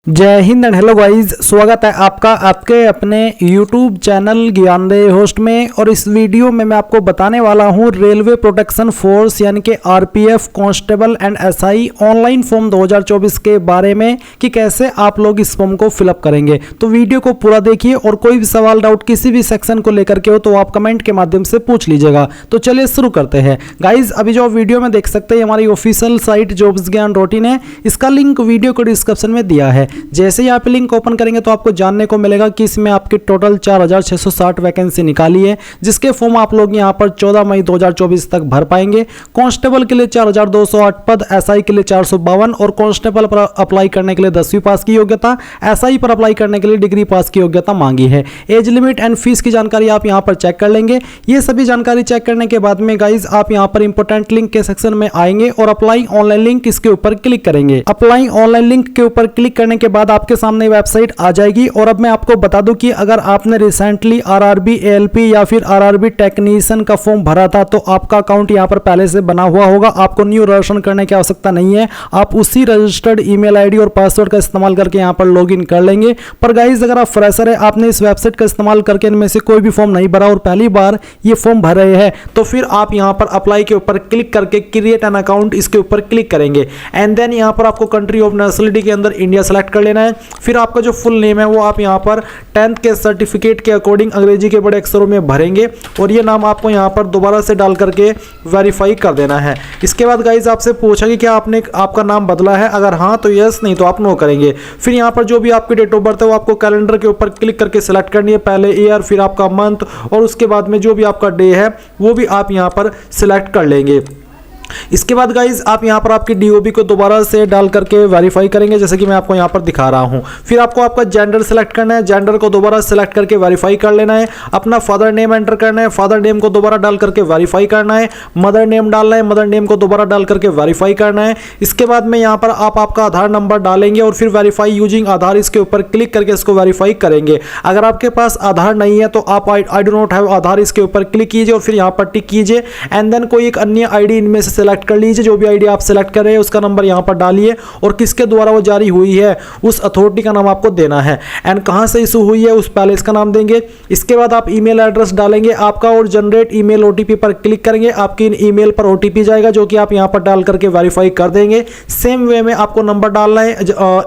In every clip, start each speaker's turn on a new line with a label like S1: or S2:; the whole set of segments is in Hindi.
S1: जय हिंद एंड हेलो गाइस, स्वागत है आपका आपके अपने YouTube चैनल ज्ञानदेव होस्ट में। और इस वीडियो में मैं आपको बताने वाला हूं रेलवे प्रोटेक्शन फोर्स यानी कि RPF constable and SI online form 2024 के बारे में कि कैसे आप लोग इस फॉर्म को फिलअप करेंगे। तो वीडियो को पूरा देखिए और कोई भी सवाल डाउट किसी भी सेक्शन को लेकर के हो तो आप कमेंट के माध्यम से पूछ लीजिएगा। तो चलिए शुरू करते हैं गाइज। अभी जो वीडियो में देख सकते हैं हमारी ऑफिशियल साइट जॉब्स ज्ञान रूटीन है, इसका लिंक वीडियो को डिस्क्रिप्शन में दिया है। जैसे ही आप लिंक ओपन करेंगे तो आपको जानने को मिलेगा कि इसमें आपकी टोटल 4660 वैकेंसी निकाली है, जिसके फॉर्म आप लोग यहां पर 14 मई 2024 तक भर पाएंगे। कांस्टेबल के लिए 4208 पद, एसआई के लिए 452 और कांस्टेबल पर अप्लाई करने के लिए 10वीं पास की योग्यता, एसआई पर अप्लाई करने के लिए डिग्री पास की योग्यता मांगी है। एज लिमिट एंड फीस की जानकारी आप यहां पर चेक कर लेंगे। ये सभी जानकारी चेक करने के बाद में गाइज आप यहां पर इंपोर्टेंट लिंक के सेक्शन में आएंगे और अप्लाई ऑनलाइन लिंक इसके ऊपर क्लिक करेंगे। अप्लाई ऑनलाइन लिंक के ऊपर क्लिक करने के बाद आपके सामने वेबसाइट आ जाएगी। और अब मैं आपको बता दूं कि अगर आपने रिसेंटली आरआरबी एएलपी या फिर आरआरबी टेक्नीशियन का फॉर्म भरा था तो आपका अकाउंट यहां पर पहले से बना हुआ होगा, आपको न्यू रजिस्ट्रेशन करने की आवश्यकता नहीं है। आप उसी रजिस्टर्ड ईमेल आईडी और पासवर्ड का इस्तेमाल करके यहां पर लॉगिन कर लेंगे। पर गाइज अगर आप फ्रेशर है, आपने इस वेबसाइट का इस्तेमाल करके इनमें से कोई भी फॉर्म नहीं भरा और पहली बार ये फॉर्म भर रहे हैं तो फिर आप यहां पर अप्लाई के ऊपर क्लिक करके क्रिएट एन अकाउंट इसके ऊपर क्लिक करेंगे। एंड देन यहां पर आपको कंट्री ऑफ नेशनलिटी के अंदर इंडिया सेलेक्ट कर लेना है। फिर आपका जो फुल नेम है वो आप यहां पर 10th के सर्टिफिकेट के अकॉर्डिंग अंग्रेजी के बड़े अक्षरों में भरेंगे और ये नाम आपको यहां पर दोबारा से डाल करके वेरीफाई कर देना है। इसके बाद गाइज आपसे पूछा कि क्या आपने आपका नाम बदला है, अगर हाँ तो यस, नहीं तो आप नो करेंगे। फिर यहां पर जो भी आपकी डेट ऑफ बर्थ है वो आपको कैलेंडर के ऊपर क्लिक करके सिलेक्ट करनी है, पहले ईयर फिर आपका मंथ और उसके बाद में जो भी आपका डे है वो भी आप यहां पर सिलेक्ट कर लेंगे। इसके बाद गाइज आप यहां पर आपकी डीओबी को दोबारा से डाल करके वेरीफाई करेंगे, जैसे कि मैं आपको यहां पर दिखा रहा हूं। फिर आपको आपका जेंडर सेलेक्ट करना है, जेंडर को दोबारा सेलेक्ट करके वेरीफाई कर लेना है। अपना फादर नेम एंटर करना है, फादर नेम को दोबारा डाल करके वेरीफाई करना है। मदर नेम डालना है, मदर नेम को दोबारा डाल करके वेरीफाई करना है। इसके बाद में यहां पर आप आपका आधार नंबर डालेंगे और फिर वेरीफाई यूजिंग आधार इसके ऊपर क्लिक करके इसको वेरीफाई करेंगे। अगर आपके पास आधार नहीं है तो आप आई डू नॉट हैव आधार इसके ऊपर क्लिक कीजिए और फिर यहां पर टिक कीजिए। एंड देन कोई एक अन्य आईडी इनमें से सिलेक्ट कर लीजिए, जो भी आईडी आप सिलेक्ट कर रहे हैं उसका नंबर यहां पर डालिए और किसके द्वारा वो जारी हुई है उस अथॉरिटी का नाम आपको देना है। एंड कहां से इशू हुई है उस पैलेस का नाम देंगे। इसके बाद आप ईमेल एड्रेस डालेंगे आपका और जनरेट ईमेल ओटीपी पर क्लिक करेंगे। आपकी ईमेल पर ओटीपी जाएगा जो कि आप यहां पर डाल करके वेरीफाई कर देंगे। सेम वे में आपको नंबर डालना है,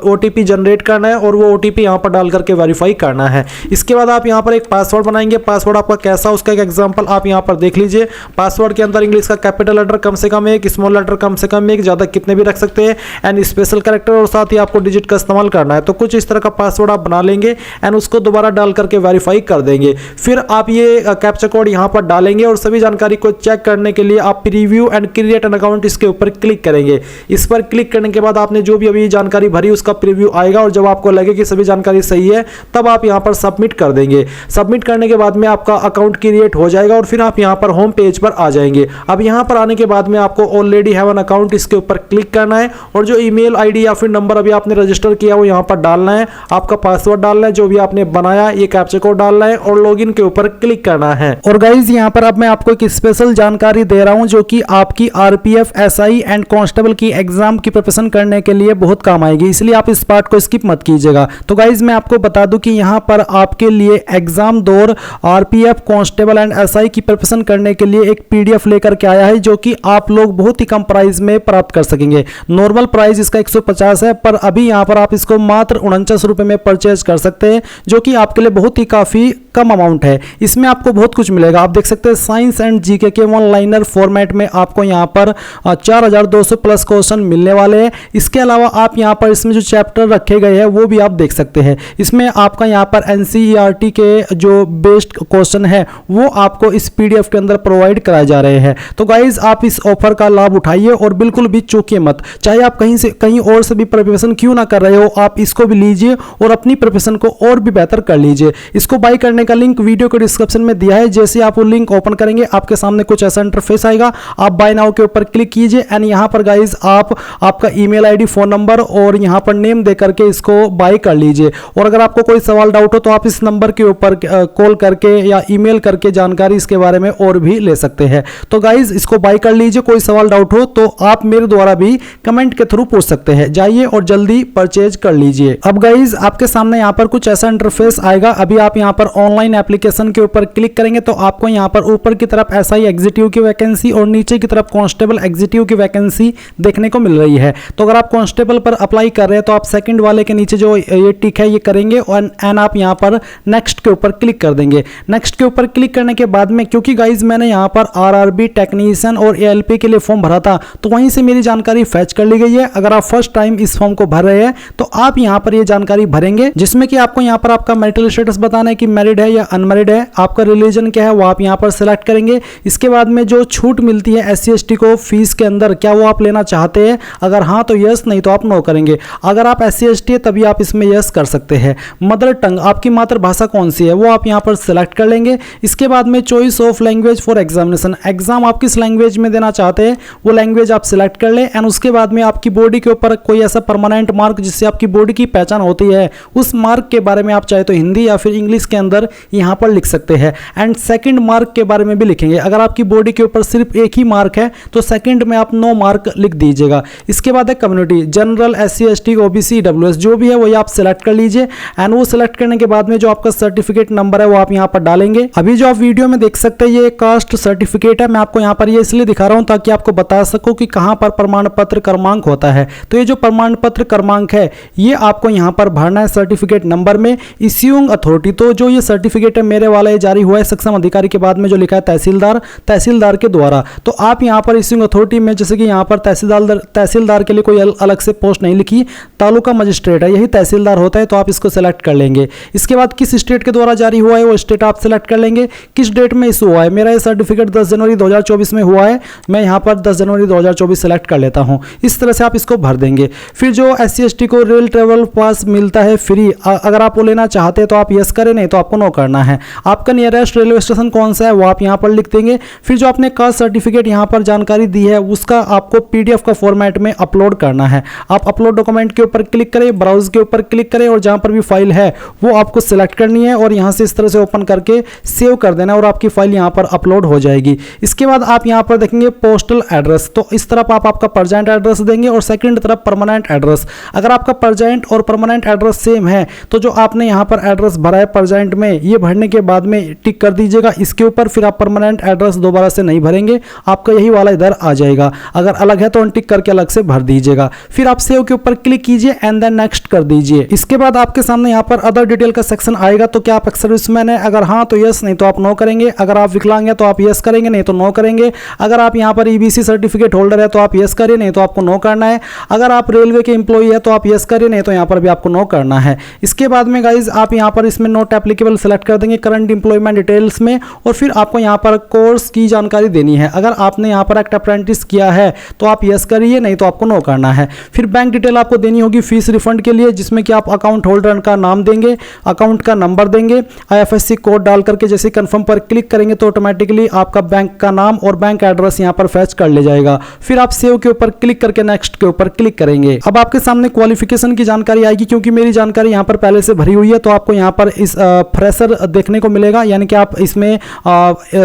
S1: ओटीपी जनरेट करना है और वो ओटीपी यहां पर डाल करके वेरीफाई करना है। इसके बाद आप यहां पर एक पासवर्ड बनाएंगे। पासवर्ड आपका कैसा, उसका एक एग्जांपल आप यहां पर देख लीजिए। पासवर्ड के अंदर इंग्लिश का कैपिटल लेटर कम से कम एक, स्मॉल लेटर कम से कम एक, ज्यादा कितने भी रख सकते हैं। एंड स्पेशल कैरेक्टर और साथ ही आपको डिजिट का इस्तेमाल करना है। तो कुछ इस तरह का पासवर्ड आप बना लेंगे एंड उसको दोबारा डाल करके वेरीफाई कर देंगे। फिर आप ये कैप्चा कोड यहां पर डालेंगे और सभी जानकारी को चेक करने के लिए आप preview and create an account इसके ऊपर क्लिक करेंगे। इस पर क्लिक करने के बाद आपने जो भी अभी जानकारी भरी उसका प्रीव्यू आएगा और जब आपको लगे कि सभी जानकारी सही है तब आप यहां पर सबमिट कर देंगे। सबमिट करने के बाद में आपका अकाउंट क्रिएट हो जाएगा और फिर आप यहां पर होम पेज पर आ जाएंगे। अब यहां पर आने के बाद में आपको ऑलरेडी हैव एन अकाउंट इसके ऊपर क्लिक करना है और जो ईमेल आईडी या फिर नंबर अभी आपने रजिस्टर किया वो यहां पर डालना है। आपका पासवर्ड डालना है जो भी आपने बनाया, ये कैप्चा कोड डालना है और लॉगिन के ऊपर क्लिक करना है। और गाइज यहां पर अब मैं आपको एक स्पेशल जानकारी दे रहा हूं जो कि आपकी आरपीएफ, एसआई एंड कांस्टेबल की एग्जाम की प्रिपरेशन करने के लिए बहुत काम आएगी, इसलिए आप इस पार्ट को स्किप मत कीजिएगा। तो गाइज मैं आपको बता दूं कि यहां पर आपके लिए एग्जाम दौर आरपीएफ, कांस्टेबल एंड एसआई की प्रिपरेशन करने के लिए एक पीडीएफ लेकर के आया है जो कि आप लोग बहुत ही कम प्राइस में प्राप्त कर सकेंगे। नॉर्मल प्राइस इसका 150 है, पर अभी यहां पर आप इसको मात्र 49 रुपए में परचेज कर सकते हैं, जो कि आपके लिए बहुत ही काफी कम अमाउंट है। इसमें आपको बहुत कुछ मिलेगा। आप देख सकते हैं साइंस एंड जीके के वन लाइनर फॉर्मेट में आपको यहां पर 4200 प्लस क्वेश्चन मिलने वाले हैं। इसके अलावा आप यहां पर इसमें जो चैप्टर रखे गए हैं वो भी आप देख सकते हैं। इसमें आपका यहां पर एनसीईआरटी के जो बेस्ड क्वेश्चन है वो आपको इस पीडीएफ के अंदर प्रोवाइड कराए जा रहे हैं। तो गाइज आप इस ऑफर का लाभ उठाइए और बिल्कुल भी चूकिए मत। चाहे आप कहीं और से भी प्रिपरेशन क्यों ना कर रहे हो, आप इसको भी लीजिए और अपनी प्रिपरेशन को और भी बेहतर कर लीजिए। इसको बाय करने का लिंक वीडियो के डिस्क्रिप्शन में दिया है। जैसे आप वो लिंक ओपन करेंगे आपके सामने कुछ ऐसा इंटरफेस आएगा। आप बाय नाउ के ऊपर क्लिक कीजिए एंड यहां पर गाइज आप आपका ईमेल आईडी, फोन नंबर और यहां पर नेम दे करके इसको बाय कर लीजिए। और अगर आपको कोई सवाल डाउट हो तो आप इस नंबर के ऊपर कॉल करके या ईमेल करके जानकारी इसके बारे में और भी ले सकते हैं। तो गाइज इसको बाय कर लीजिए। कोई सवाल डाउट हो तो आप मेरे द्वारा भी कमेंट के थ्रू पूछ सकते हैं। जाइए और जल्दी परचेज कर लीजिए। अब गाइज आपके सामने यहाँ पर कुछ ऐसा इंटरफेस आएगा। अभी आप यहाँ पर ऑनलाइन एप्लीकेशन के ऊपर क्लिक करेंगे तो आपको यहाँ पर ऊपर की तरफ एसआई एग्जीक्यूटिव की वैकेंसी और नीचे की तरफ कांस्टेबल एग्जीक्यूटिव की वैकेंसी देखने को मिल रही है। तो अगर आप कांस्टेबल पर अप्लाई कर रहे हैं तो आप सेकंड वाले के नीचे जो ये टिक है ये करेंगे और एंड आप यहाँ पर नेक्स्ट के ऊपर क्लिक कर देंगे। नेक्स्ट के ऊपर क्लिक करने के बाद में, क्योंकि गाइज मैंने यहाँ पर आरआरबी टेक्नीशियन और एएलपी के लिए फॉर्म भरा था तो वहीं से मेरी जानकारी फैच कर ली गई है। अगर आप फर्स्ट टाइम इस फॉर्म को भर रहे हैं तो आप यहाँ पर ये जानकारी भरेंगे, जिसमें कि आपको यहाँ पर आपका मैरिटल स्टेटस बताना है कि मैरिड है या अनमैरिड है, आपका रिलीजन क्या है वो आप यहाँ पर सिलेक्ट करेंगे। इसके बाद में जो छूट मिलती है SC ST को फीस के अंदर, क्या वो आप लेना चाहते हैं? अगर हाँ तो यस, नहीं तो आप नो करेंगे। अगर आप SC ST है तभी आप इसमें यस कर सकते हैं। मदर टंग, आपकी मातृभाषा कौन सी है वो आप यहाँ पर सिलेक्ट कर लेंगे। इसके बाद में choice of language for examination, exam आप किस लैंग्वेज में देना चाहते हैं वो लैंग्वेज आप सिलेक्ट कर लें। एंड उसके बाद में आपकी बॉडी के ऊपर कोई ऐसा परमानेंट मार्क जिससे आपकी बॉडी की पहचान होती है, उस मार्क के बारे में आप चाहे तो हिंदी या फिर इंग्लिश के अंदर यहाँ पर लिख सकते हैं। एंड सेकंड मार्क के बारे में भी लिखेंगे। अगर आपकी बॉडी के ऊपर सिर्फ एक ही मार्क है तो सेकंड में आप नो मार्क लिख दीजिएगा। इसके बाद है community, general, SC ST, OBC, EWS जो भी है वही आप सिलेक्ट कर लीजिए। एंड वो सिलेक्ट करने के बाद में जो आपका सर्टिफिकेट नंबर है वो आप यहाँ पर डालेंगे। अभी जो आप वीडियो में देख सकते हैं ये कास्ट सर्टिफिकेट है। मैं आपको यहाँ पर ये इसलिए दिखा रहा हूँ ताकि आपको बता सकूं कि कहाँ पर प्रमाण पत्र क्रमांक होता है। तो ये जो प्रमाण पत्र क्रमांक है ये आपको यहाँ पर भरना है सर्टिफिकेट नंबर में। इश्यूइंग अथॉरिटी, तो जो ये सर्टिफिकेट है मेरे वाला ये जारी हुआ है सक्षम अधिकारी के बाद में जो लिखा है तहसीलदार के द्वारा। तो आप यहाँ पर इश्यूइंग अथॉरिटी में, जैसे कि यहाँ पर तहसीलदार के लिए कोई अलग से पोस्ट नहीं लिखी, तालुका मजिस्ट्रेट है, यही तहसीलदार होता है, तो आप इसको सेलेक्ट कर लेंगे। इसके बाद किस स्टेट के द्वारा जारी हुआ है वो स्टेट आप सेलेक्ट कर लेंगे। किस डेट में इशू हुआ है, मेरा ये सर्टिफिकेट 10 जनवरी 2024 में हुआ है, मैं यहाँ पर 10 जनवरी 2024 सेलेक्ट कर लेता हूँ। इस तरह से आप इसको भर देंगे। फिर जो SC ST को रेल ट्रेवल पास मिलता है फ्री, अगर आप वो लेना चाहते हैं तो आप यस करें, नहीं तो आपको नो करना है। आपका नियरेस्ट रेलवे स्टेशन कौन सा है वो आप यहाँ पर लिख देंगे। फिर जो आपने कास्ट सर्टिफिकेट यहाँ पर जानकारी दी है उसका आपको PDF का फॉर्मेट में अपलोड करना है। आप अपलोड डॉक्यूमेंट के ऊपर क्लिक करें, ब्राउज के ऊपर क्लिक करें और जहाँ पर भी फाइल है वो आपको सिलेक्ट करनी है और यहाँ से इस तरह से ओपन करके सेव कर देना और आपकी फाइल यहाँ पर अपलोड हो जाएगी। इसके बाद आप यहाँ पर देखेंगे पोस्टल एड्रेस, तो इस तरफ आप आपका परजेंट एड्रेस देंगे और सेकंड तरफ परमानेंट एड्रेस। अगर आपका परजेंट और परमानेंट एड्रेस सेम है तो जो आपने यहाँ पर एड्रेस भरा है परजेंट में, ये भरने के बाद में टिक कर दीजिएगा इसके ऊपर। फिर आप परमानेंट एड्रेस दोबारा से नहीं भरेंगे, आपका यही वाला इधर आ जाएगा। अगर अलग है तो अनटिक करके अलग से भर दीजिएगा। फिर आप सेव के ऊपर क्लिक कीजिए एंड देन नेक्स्ट कर दीजिए। इसके बाद आपके सामने यहाँ पर अदर डिटेल का सेक्शन आएगा। तो क्या आप एक्स सर्विसमैन है, अगर हाँ तो यस, नहीं तो आप नो करेंगे। अगर आप विकलांग है तो आप यस करेंगे, नहीं तो नो करेंगे। अगर आप यहाँ पर EBC सर्टिफिकेट होल्डर है तो आप यस करिए, नहीं तो आपको नो करना है। अगर आप रेलवे के एम्प्लॉई है तो आप यस करिए, नहीं तो यहाँ पर भी आपको नो करना है। इसके बाद में गाइज आप यहाँ पर इसमें नॉट एप्लीकेबल सेलेक्ट कर देंगे करंट एम्प्लॉयमेंट डिटेल्स में। और फिर आपको यहाँ पर कोर्स की जानकारी देनी है। अगर आपने यहाँ पर एक अप्रेंटिस किया है तो आप यस करिए, नहीं तो आपको नो करना है। फिर बैंक डिटेल आपको देनी होगी फीस रिफंड के लिए, जिसमें कि आप अकाउंट होल्डर का नाम देंगे, अकाउंट का नंबर देंगे, IFSC कोड डाल करके जैसे कंफर्म पर क्लिक करेंगे तो ऑटोमेटिकली आपका बैंक का नाम और बैंक एड्रेस यहाँ पर फैच कर ले जाएगा। फिर आप सेव के ऊपर क्लिक करके नेक्स्ट के ऊपर क्लिक करेंगे। अब आपके सामने क्वालिफिकेशन की जानकारी आएगी, क्योंकि मेरी जानकारी यहाँ पर पहले से भरी हुई है तो आपको यहाँ पर इस फ्रेशर देखने को मिलेगा, यानी कि आप इसमें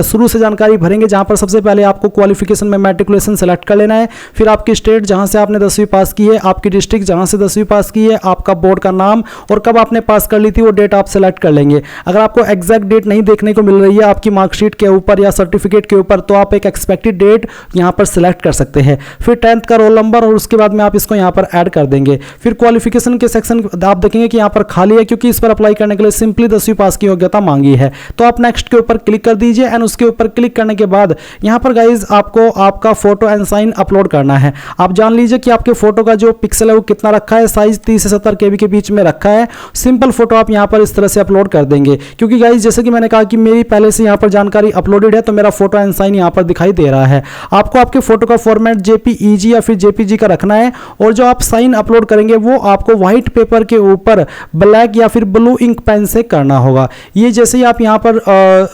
S1: शुरू से जानकारी भरेंगे। जहाँ पर सबसे पहले आपको क्वालिफिकेशन में मैट्रिकुलेशन सेलेक्ट कर लेना है, फिर आपकी स्टेट जहाँ से आपने 10वीं पास की है, आपकी डिस्ट्रिक्ट जहाँ से 10वीं पास की है, आपका बोर्ड का नाम और कब आपने पास कर ली थी वो डेट आप सेलेक्ट कर लेंगे। अगर आपको एग्जैक्ट डेट नहीं देखने को मिल रही है आपकी मार्कशीट के ऊपर या सर्टिफिकेट के ऊपर तो आप एक एक्सपेक्टेड डेट यहाँ पर सिलेक्ट कर सकते हैं। फिर 10th का रोल नंबर और उसके बाद में आप इसको यहाँ पर ऐड कर देंगे। फिर क्वालिफिकेशन के सेक्शन आप देखेंगे कि यहाँ पर खाली है, क्योंकि इस पर अप्लाई करने के लिए सिंपली 10वीं पास की योग्यता मांगी है। तो आप नेक्स्ट के ऊपर क्लिक कर दीजिए एंड उसके ऊपर क्लिक करने के बाद यहाँ पर गाइज आपको आपका फोटो एंड साइन अपलोड करना है। आप जान लीजिए कि आपके फोटो का जो पिक्सल है वो कितना रखा है, साइज 30 से 70 KB के बीच में रखा है। सिंपल फोटो आप यहाँ पर इस तरह से अपलोड कर देंगे, क्योंकि गाइज जैसे कि मैंने कहा कि मेरी पहले से यहाँ पर जानकारी अपलोडेड है तो मेरा फोटो एंड साइन यहाँ पर दिखाई दे रहा है। आपको आपके फोटो का फॉर्मेट JPEG या फिर JPG का रखना है और जो आप साइन अपलोड करेंगे वो आपको व्हाइट पेपर के ऊपर ब्लैक या फिर ब्लू इंक पेन से करना होगा। ये जैसे ही आप यहाँ पर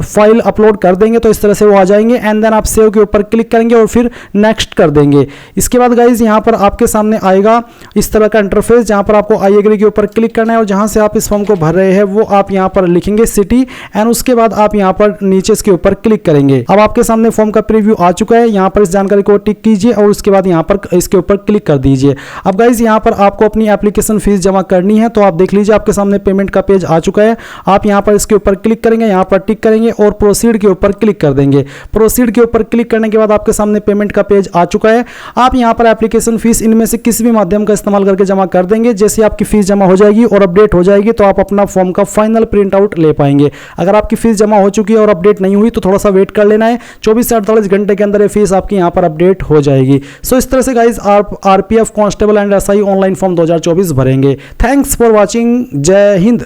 S1: फाइल अपलोड कर देंगे तो इस तरह से वो आ जाएंगे एंड देन आप सेव के ऊपर क्लिक करेंगे और फिर नेक्स्ट कर देंगे। इसके बाद गाइज यहाँ पर आपके सामने आएगा इस तरह का इंटरफेस, जहाँ पर आपको आई एग्री के ऊपर क्लिक करना है और जहाँ से आप इस फॉर्म को भर रहे हैं वो आप यहाँ पर लिखेंगे सिटी एंड उसके बाद आप यहाँ पर नीचे इसके ऊपर क्लिक करेंगे। अब आपके सामने फॉर्म का प्रीव्यू आ चुका है। यहाँ पर इस जानकारी को टिक कीजिए और उसके बाद यहाँ पर इसके ऊपर क्लिक कर दीजिए। अब गाइज यहाँ पर आपको अपनी एप्लीकेशन फीस जमा करनी है, तो आप देख लीजिए आपके सामने पेमेंट का पेज आ चुका है। आप यहाँ पर इसके ऊपर क्लिक करेंगे, यहाँ पर टिक करेंगे और प्रोसीड के ऊपर क्लिक कर देंगे। प्रोसीड के ऊपर क्लिक करने के बाद आपके सामने पेमेंट का पेज आ चुका है। आप यहाँ पर एप्लीकेशन फीस इनमें से किसी भी माध्यम का इस्तेमाल करके जमा कर देंगे। जैसे आपकी फीस जमा हो जाएगी और अपडेट हो जाएगी तो आप अपना फॉर्म का फाइनल प्रिंट आउट ले पाएंगे। अगर आपकी फीस जमा हो चुकी है और अपडेट नहीं हुई तो थोड़ा सा वेट कर लेना है, 24 से 48 घंटे के अंदर ये फीस आपकी यहाँ पर अपडेट हो जाएगी। सो इस तरह से गाइज आप RPF constable and SI online form 2024 भरेंगे। Thanks for watching. जय हिंद।